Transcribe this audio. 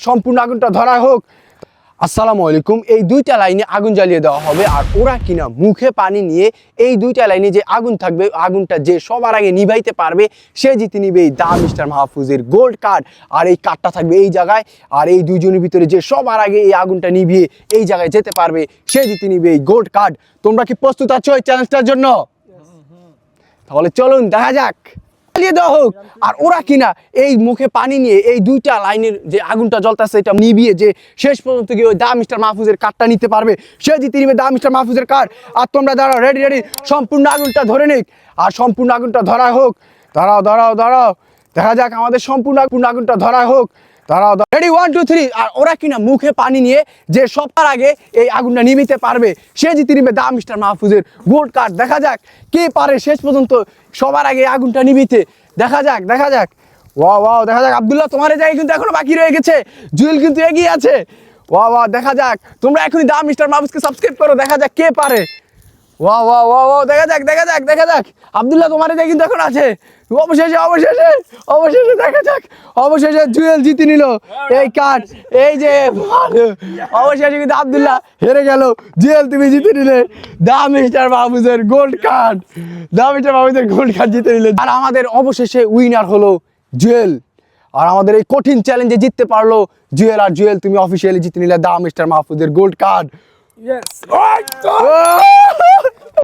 সম্পূর্ণ আগুনটা ধরা হোক। আসসালামু আলাইকুম। এই দুইটা লাইনে আগুন জ্বালিয়ে দেওয়া হবে, আর ওরা কিনা মুখে পানি নিয়ে এই দুইটা লাইনে যে আগুন থাকবে, আগুনটা যে সবার আগে নিভাইতে পারবে সে জিতে নিবে এই দা মিস্টার মাহফুজের গোল্ড কার্ড। আর এই কার্ডটা থাকবে এই জায়গায়, আর এই দুইজনের ভিতরে যে সবার আগে এই আগুনটা নিভিয়ে এই জায়গায় যেতে পারবে সে জিতে নিবে এই গোল্ড কার্ড। তোমরা কি প্রস্তুত আছো এই চ্যালেঞ্জটার জন্য? তাহলে চলুন দেখা যাক, জ্বালিয়ে দেওয়া হোক। আর ওরা কিনা এই মুখে পানি নিয়ে এই দুইটা লাইনের যে আগুনটা জ্বলতেছে এটা নিভিয়ে যে শেষ পর্যন্ত গিয়ে ওই দা মিস্টার মাহফুজের কার্ডটা নিতে পারবে সে জিতে নিবে দা মিস্টার মাহফুজের কার্ড। আর তোমরা দাঁড়াও, রেডি রেডি, সম্পূর্ণ আগুনটা ধরে নিক। আর সম্পূর্ণ আগুনটা ধরা হোক। দাঁড়াও দাঁড়াও দাঁড়াও, দেখা যাক আমাদের সম্পূর্ণ আগুনটা ধরা হোক। দাঁড়াও, রেডি, 1 2 3। আর ওরা কিনা মুখে পানি নিয়ে যে সবার আগে এই আগুনটা নিভিতে পারবে সে জিতে নিবে দা মিস্টার মাহফুজের গোল্ড কার্ড। দেখা যাক কে পারে শেষ পর্যন্ত সবার আগে আগুনটা নিভিতে। দেখা যাক দেখা যাক। ওয়াও ওয়াও, দেখা যাক। আব্দুল্লাহ, তোমার জায়গায় কিন্তু এখনো বাকি রয়ে গেছে, জুয়েল কিন্তু এগিয়ে আছে। ওয়াও ওয়াও, দেখা যাক। তোমরা এখনই দা মিস্টার মাহফুজকে সাবস্ক্রাইব করো, দেখা যাক কে পারে। ওয়াও ওয়াও ওয়াও ওয়াও, দেখা যাক দেখা যাক দেখা যাক। আব্দুল্লাহ, তোমার জায়গায় কিন্তু এখন আছে। অবশেষে অবশেষে অবশেষে দেখা যাক, অবশেষে জুয়েল জিতে নিল এই কার্ড। এই যে অবশেষে কিন্তু আব্দুল্লাহ হেরে গেল, জুয়েল তুমি জিতে নিলে দা মিস্টার মাহফুজের গোল্ড কার্ড। দা মিস্টার মাহফুজের গোল্ড কার্ড জিতে নিলে। আর আমাদের অবশেষে উইনার হলো জুয়েল। আর আমাদের এই কঠিন চ্যালেঞ্জে জিততে পারলো জুয়েল। আর জুয়েল, তুমি অফিসিয়ালি জিতে নিলে দা মিস্টার মাহফুজের গোল্ড কার্ড।